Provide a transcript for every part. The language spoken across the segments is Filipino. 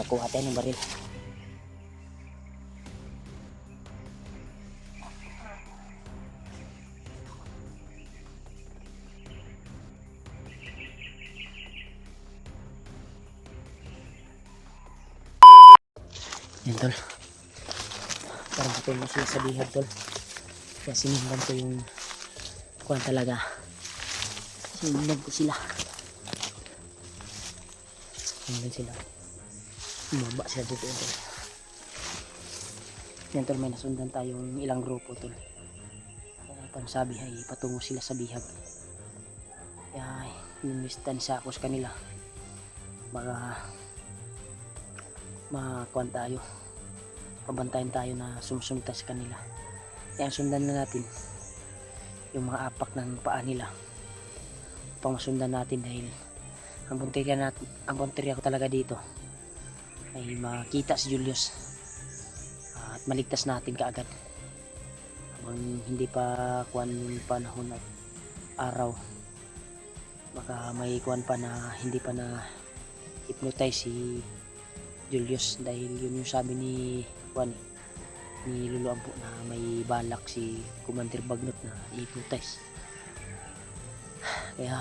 kuha tayo ng baril. Yan tol, parang patulong sila sa bihag tol, kaya sinundan ko yung kuha talaga, sinundan ko sila, bumaba sila dito tol. Yan tol, may nasundan tayong ilang grupo tol, parang sabi ay patungo sila sa bihag, kaya inimbestansya ako sa kanila, baka makuan tayo, pabantayan tayo na sumusunta sa kanila. Kaya sundan na natin yung mga apak ng paa nila upang masundan natin, dahil ang punteriya ko talaga dito ay makita si Julius at maligtas natin kaagad habang hindi pa kuan yung panahon at araw. Baka may kuan pa na hindi pa na hypnotize si Julius, dahil yun yung sabi ni Juan, ni Lolo Ampo, na may balak si Commander Bagnot na i-hypnotize. Kaya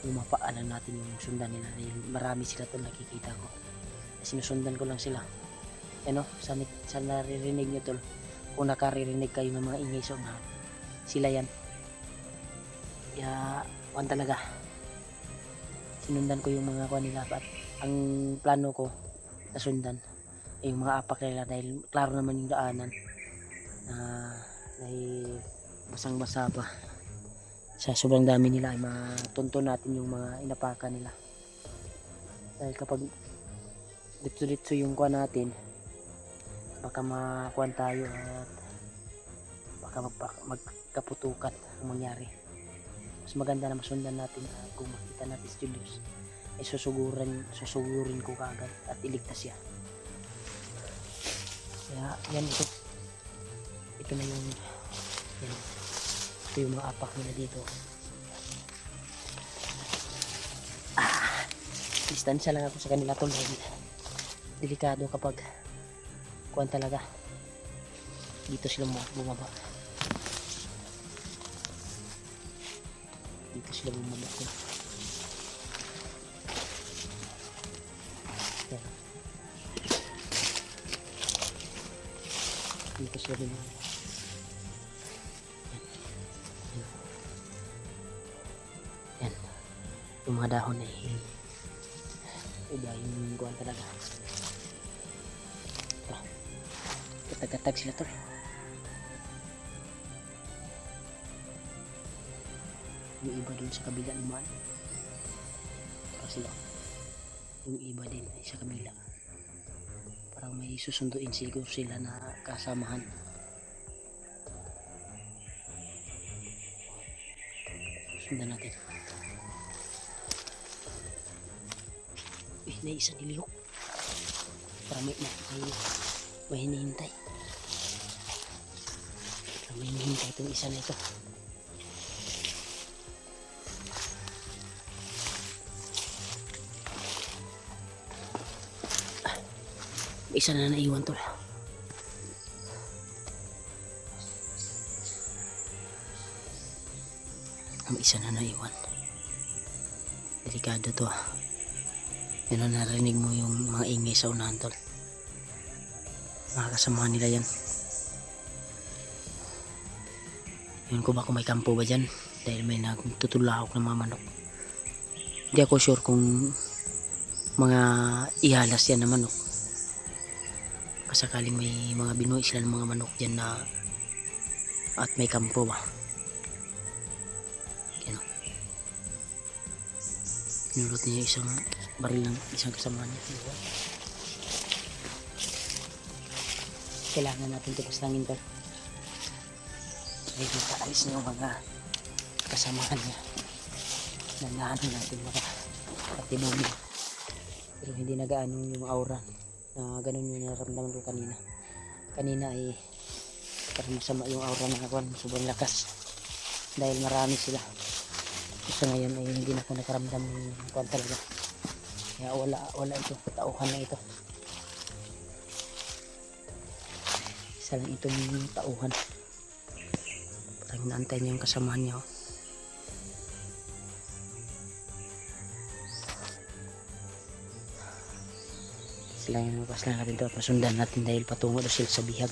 lumapaanan natin yung sundan nila, dahil marami sila to nakikita ko, sinusundan ko lang sila. Ano, sa naririnig nyo tol, kung nakaririnig kayo ng mga ingay sa unahan, sila yan. Kaya kuan talaga, sinundan ko yung mga kuan nila, at ang plano ko na sundan ay yung mga apak nila, dahil klaro naman yung daanan na ay basang basa pa sa sobrang dami nila, ay matunto natin yung mga inapakan nila, dahil kapag dito yung kuan natin, baka makuan tayo at baka magkaputukan ang mangyari. Mas maganda na masundan natin, kung makita natin si Julius ay susugurin ko kaagad at iligtas siya. Kaya yan, ito na yung yan, ito yung mga apak nila dito. Distansya lang ako sa kanila tol, dahil delikado kapag kuwan talaga dito sila bumaba, tol. Dito sila din. Yan. Yung mga dahon ay iba yung guwan talaga. Katag-katag sila tol. Yung iba dun sa kabila naman. Sila. Yung iba din ay sa kabila. Parang may susunduin siguro sila na kasamahan. Sundan natin. Na isa nilihok. Parang may hinihintay. Parang may hinihintay itong isa na ito. Isa na naiwan tol. Isa na naiwan. Delikado to. Yan, narinig mo yung mga ingay sa unahan tol. Mga kasamahan nila yan. Yun ko ba kung may kampo ba dyan, dahil may nagtutulahok ng mga manok. Hindi ako sure kung mga ihalas yan na manok. Sakaling may mga binuhay sila ng mga manok dyan na at may kampo ba. Yan o, pinulot niya isang baril ng isang kasama niya. Kailangan natin ito pastangin tol, ay alis niya yung mga kasamahan niya. Nangahan natin mga katibumi, pero hindi nagaan yung aura na ganun yung naramdaman ko kanina. Kanina ay parang masama yung aura ng akuan, sobrang lakas dahil marami sila. Sa ngayon ay hindi na ako nakaramdam ng akuan talaga. Kaya wala ito, tauhan na ito. Isa lang itong tauhan. Parang naantay niya yung kasamahan niya. Oh. Sila yung mapas lang natin ito. Pasundan natin dahil patungo na sila sa bihag.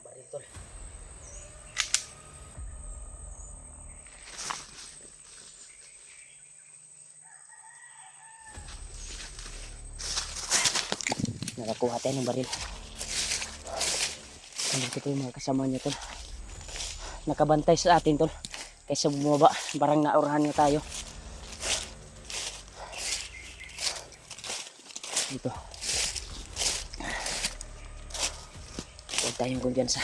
Baril tol. Nakakuha tayo ng baril. Nandito yung mga kasama niya tol. Nakabantay sa atin tol. Kaysa bumaba, parang naurahan niya tayo. Dito. Huwag tayong kumpiyansa.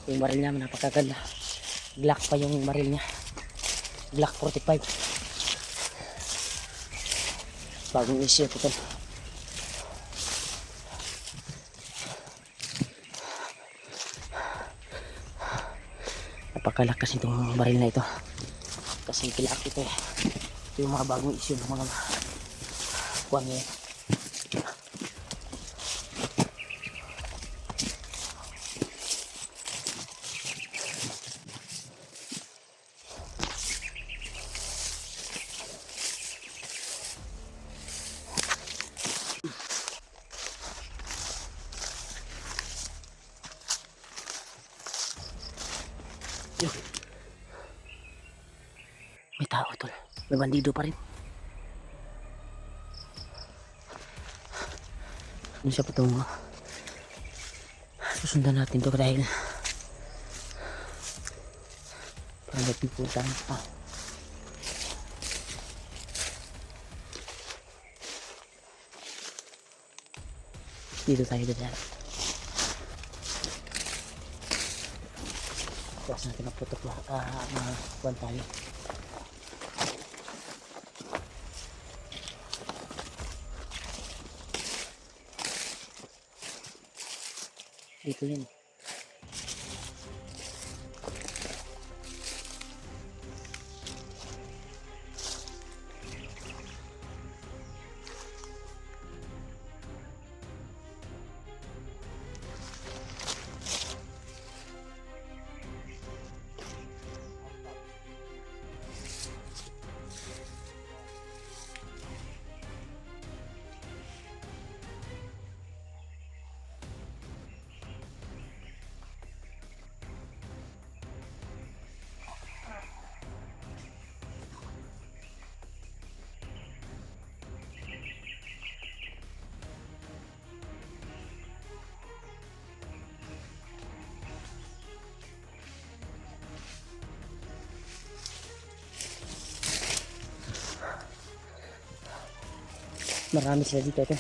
Yung baril niya napakaganda. Glock pa yung baril niya. Glock 45. Bagong issue ito tol. Napakalakas itong baril na ito. Kasi kilak ito eh. Ito yung mga bagong issue ng mga kuwan ngayon. May tao tol. May bandido pa rin. Ano siya patungo? Susundan natin to dahil parang nagpipunta. Dito tayo dadaan. Tapos natin ang putok mga buwan tayo. Dito yun. Marami sila dito ito.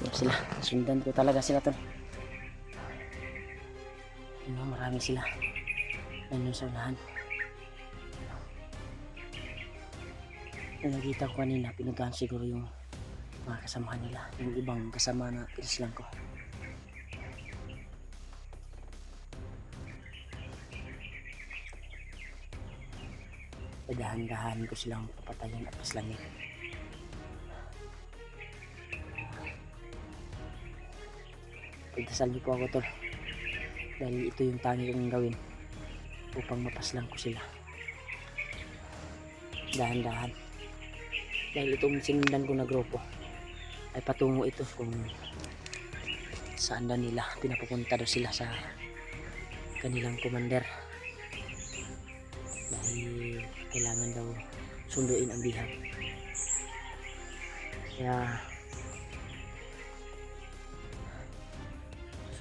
Yan sila, sundan ko talaga sila tol. Yun, marami sila. Ayun sa unahan. Yung nakita ko kanina, pinuntahan siguro yung mga kasamahan nila, yung ibang kasama na pinaslang ko. Dahan-dahan ko silang papatayin at paslangin. Pagdasal niyo po ako tol, dahil ito yung tangi kong gawin upang mapaslang ko sila dahan-dahan. Dahil itong sinundan ko na grupo ay patungo ito kung saan daw nila pinapupunta daw sila sa kanilang commander, dahil kailangan daw sunduin ang bihag. Kaya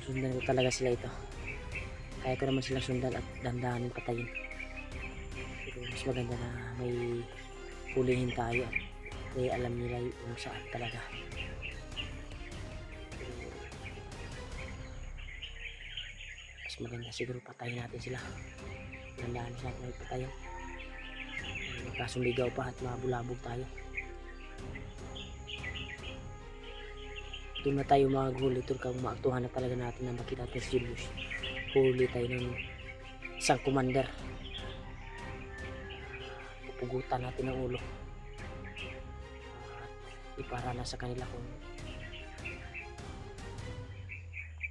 sundan ko talaga sila ito. Kaya ko naman sila sundan at dandanin patayin. Pero mas maganda na may hulihin tayo at may alam nila yung saan talaga. Mas maganda siguro patayin natin sila. Dandanin natin may patayin. Magkasuligaw pa at mabulabog tayo. Doon na tayo maghuli tol kung maaktuhan na talaga natin na makita natin si Julius. Huli tayo ng isang commander. Pupugutan natin ang ulo. At ipara na sa kanila kung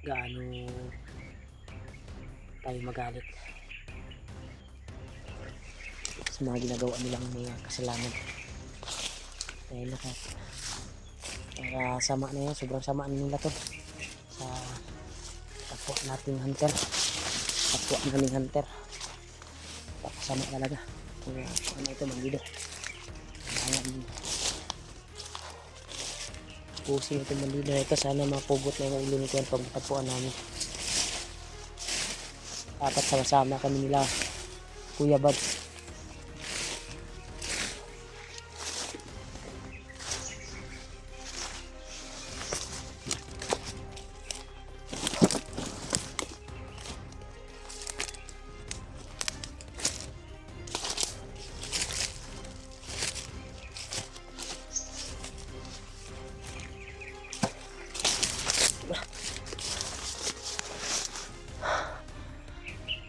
gaano tayo magalit sa mga ginagawa nilang mga kasalanan. Dahil lahat para sama na yan, sobrang sama nila to sa kapwa nating hunter, kapwa naming hunter. Sama talaga kung ano ito mandido. Pusin ito mandido ito, sana mapugot na yung ulo nito yan pag kapwa namin. Dapat sama-sama kami nila Kuya Bad.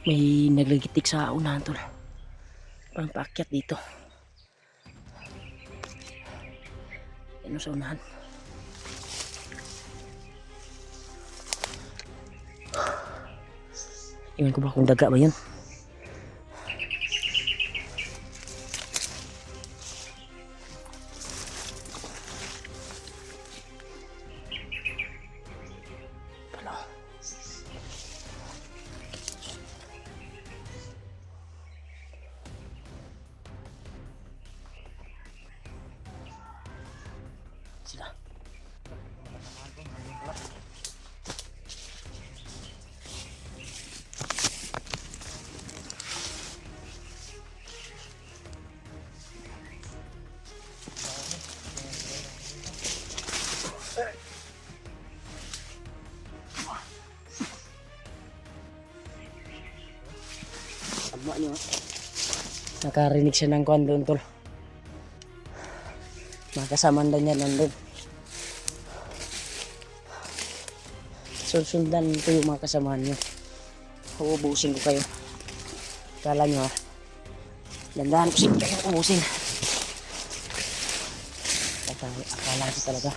May naglagitik sa unahan tol. Parang paakyat dito. Ano sa unahan? Iwan ko ba kung daga ba yun? Sila. Tama niyo. Nakarinig siya ng kuwan doon tol. Makasaman daw niya nandun. Sundan ko yung mga kasamahan nyo. Uubusin ko kayo. Kala nyo ha. Dandahan ko kayo uubusin. Akala ko talaga.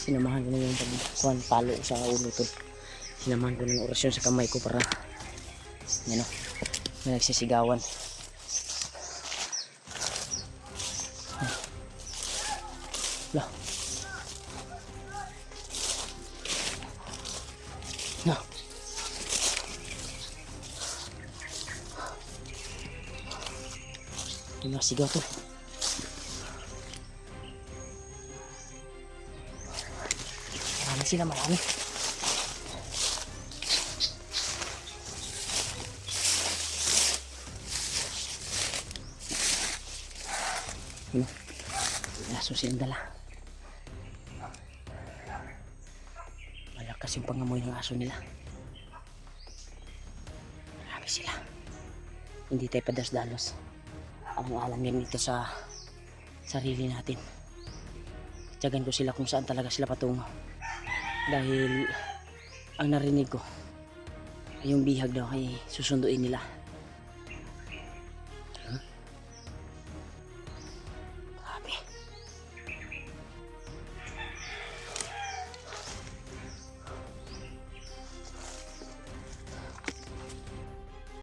Sinamahan ko na yung pagkuhan palo sa ulo to. Sinamahan ko ng orasyon sa kamay ko para yan o. Na nagsisigawan. Lah. Nah. Ini sigaw to. Marami sila, marami. Yun. Aso silang dala. Malakas yung pangamoy ng aso nila. Marami sila. Hindi tayo padas-dalos. Alang-alang din ito sa sarili natin. Tiyagan ko sila kung saan talaga sila patungo. Dahil ang narinig ko ay yung bihag daw ay susunduin nila.